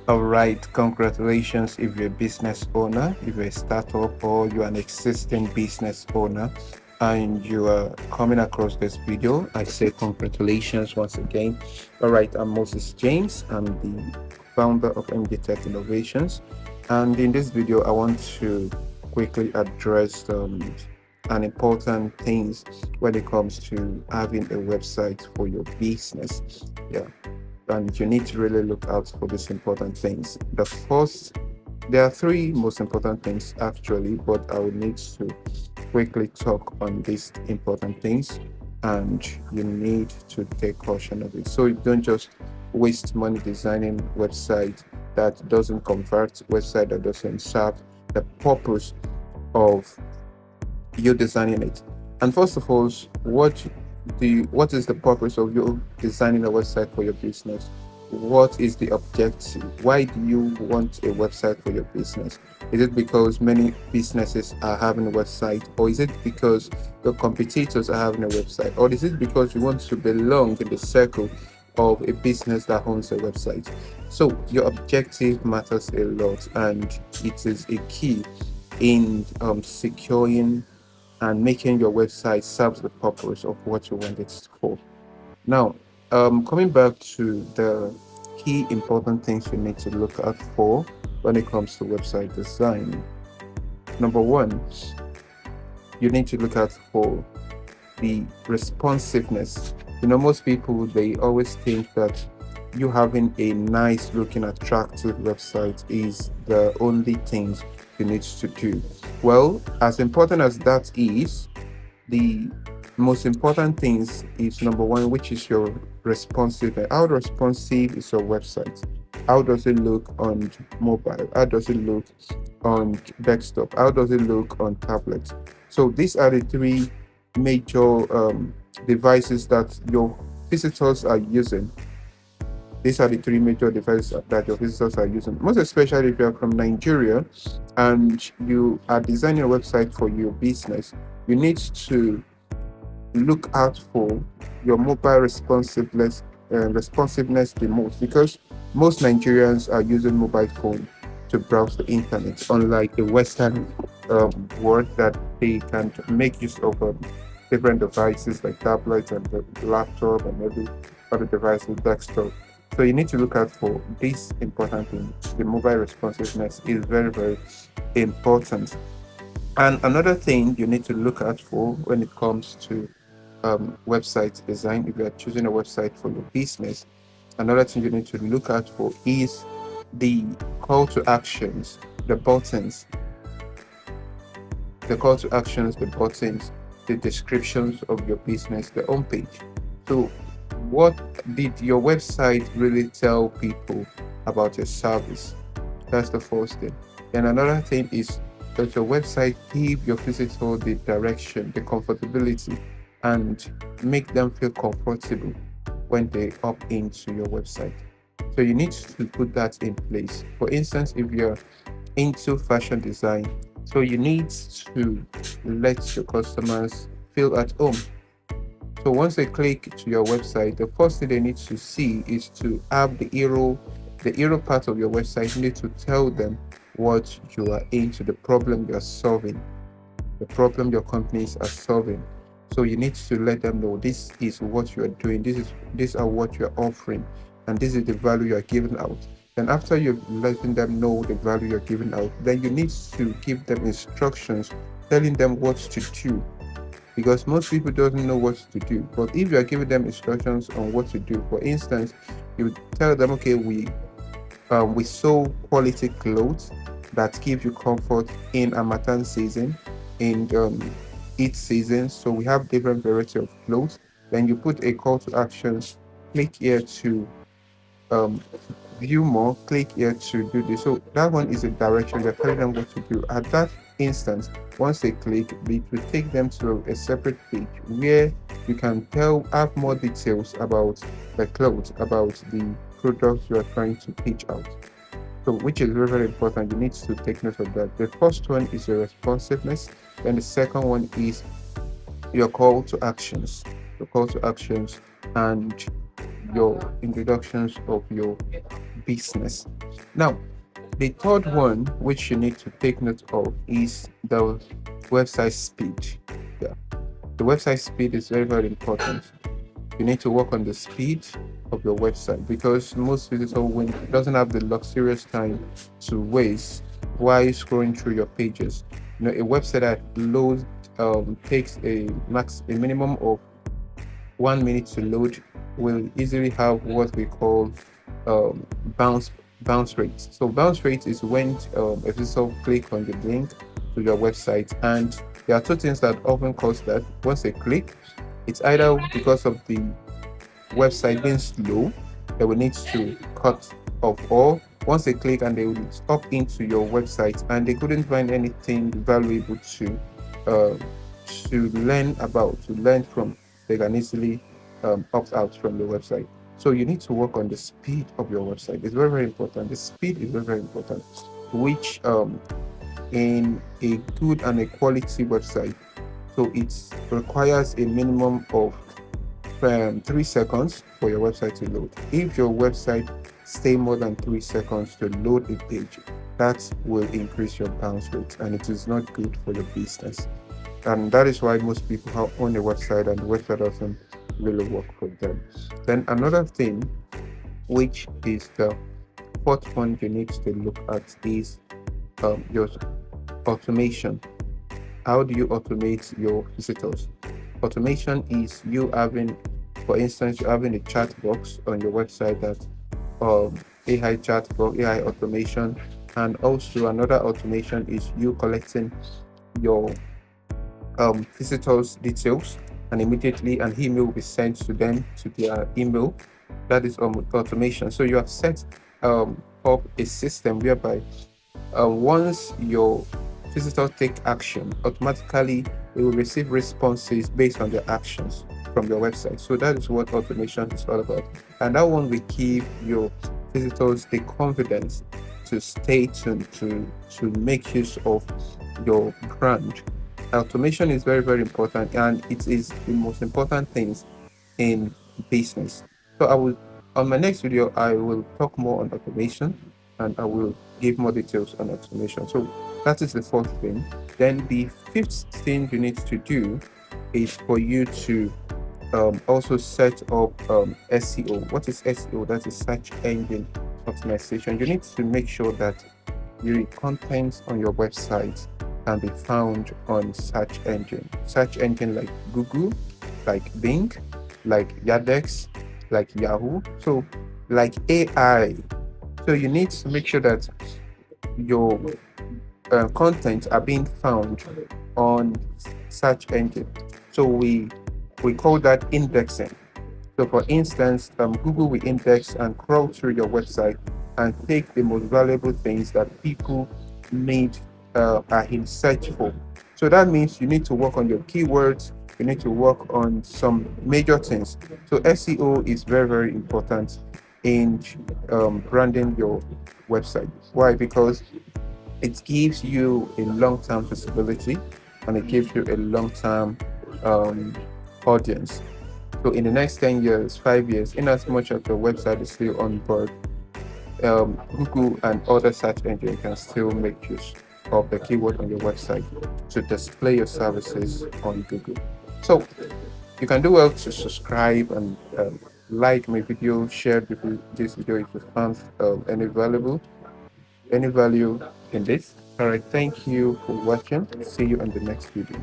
All right, congratulations if you're a business owner, if you're a startup, or you're an existing business owner and you are coming across this video. I say congratulations once again. All right, I'm Moses James. I'm the founder of MD Tech Innovations. And in this video, I want to quickly address an important things when it comes to having a website for your business. Yeah, and you need to really look out for these important things. The first, there are three most important things actually, but I will need to quickly talk on these important things, and you need to take caution of it. So you don't just waste money designing website that doesn't convert, website that doesn't serve the purpose of you designing it. And first of all, what is the purpose of you designing a website for your business? What is the objective? Why do you want a website for your business? Is it because many businesses are having a website, or is it because your competitors are having a website, or is it because you want to belong in the circle of a business that owns a website? So your objective matters a lot, and it is a key in securing and making your website serve the purpose of what you want it for. Now, coming back to the key important things you need to look out for when it comes to website design. Number one, you need to look out for the responsiveness. Most people, they always think that you having a nice looking attractive website is the only things you need to do. Well, as important as that is, the most important things is number one, which is your responsiveness. How responsive is your website? How does it look on mobile? How does it look on desktop? How does it look on tablet? So these are the three major devices that your visitors are using. These are the three major devices that your visitors are using. Most especially if you are from Nigeria and you are designing a website for your business, you need to look out for your mobile responsiveness the most, because most Nigerians are using mobile phone to browse the internet, unlike the Western world that they can make use of different devices like tablets and the laptop and every other device with desktop. So you need to look out for this important thing. The mobile responsiveness is very, very important. And another thing you need to look out for when it comes to website design, if you are choosing a website for your business, another thing you need to look out for is the call to actions, the buttons, the buttons, the descriptions of your business, the homepage. So, what did your website really tell people about your service? That's the first thing. And another thing is that your website give your visitor the direction, the comfortability, and make them feel comfortable when they opt into your website. So you need to put that in place. For instance, if you're into fashion design, so you need to let your customers feel at home. So once they click to your website, the first thing they need to see is to have the hero part of your website. You need to tell them what you are into, the problem you are solving, the problem your companies are solving. So you need to let them know this is what you are doing, these are what you are offering, and this is the value you are giving out. Then after you've letting them know the value you're giving out, then you need to give them instructions telling them what to do, because most people doesn't know what to do. But if you are giving them instructions on what to do, for instance, you tell them, okay, we sew quality clothes that give you comfort in Harmattan season, in heat season. So we have different variety of clothes. Then you put a call to action. Click here to um, view more. Click here to do this. So that one is a direction. You're telling them what to do. At that instance, once they click, it will take them to a separate page where you can have more details about the clothes, about the product you are trying to pitch out. So, which is very, very important. You need to take note of that. The first one is your responsiveness, and the second one is your call to actions. Your call to actions and your introductions of your business. Now, the third one, which you need to take note of, is the website speed. Yeah, the website speed is very, very important. You need to work on the speed of your website because most visitors when doesn't have the luxurious time to waste while scrolling through your pages. A website that loads takes a minimum of 1 minute to load will easily have what we call um, bounce bounce rate. So bounce rate is when a visitor click on the link to your website, and there are two things that often cause that. Once they click, it's either because of the website being slow, they will need to cut off, or once they click and they will stop into your website and they couldn't find anything valuable uh, to learn from, they can easily opt out from the website. So you need to work on the speed of your website. It's very, very important. The speed is very, very important, which in a good and a quality website, so it requires a minimum of 3 seconds for your website to load. If your website stay more than 3 seconds to load a page, that will increase your bounce rate, and it is not good for your business. And that is why most people have own a website and the website doesn't really work for them. Then another thing, which is the fourth one you need to look at, is your automation. How do you automate your visitors? Automation is you having, for instance, you're having a chat box on your website that AI chat box, AI automation, and also another automation is you collecting your visitors' details, and immediately an email will be sent to them to their email. That is automation. So you have set up a system whereby once your visitors take action, automatically they will receive responses based on their actions from your website. So that is what automation is all about. And that one will give your visitors the confidence to stay tuned, to make use of your brand. Automation is very, very important, and it is the most important things in business. So on my next video, I will talk more on automation, and I will give more details on automation. So that is the fourth thing. Then the fifth thing you need to do is for you to also set up SEO. What is SEO? That is search engine optimization. You need to make sure that your content on your website can be found on search engine like Google, like Bing, like Yandex, like Yahoo, so like AI. So you need to make sure that your content are being found on search engine. So we call that indexing. So for instance, Google will index and crawl through your website and take the most valuable things that people need are in search for. So that means you need to work on your keywords, you need to work on some major things. So SEO is very, very important in branding your website. Why? Because it gives you a long-term visibility and it gives you a long-term audience. So in the next 10 years, 5 years, in as much as the website is still on board, Google and other search engines can still make use of the keyword on your website to display your services on Google. So you can do well to subscribe and like my video, share this video if you found any value in this. All right, thank you for watching. See you on the next video.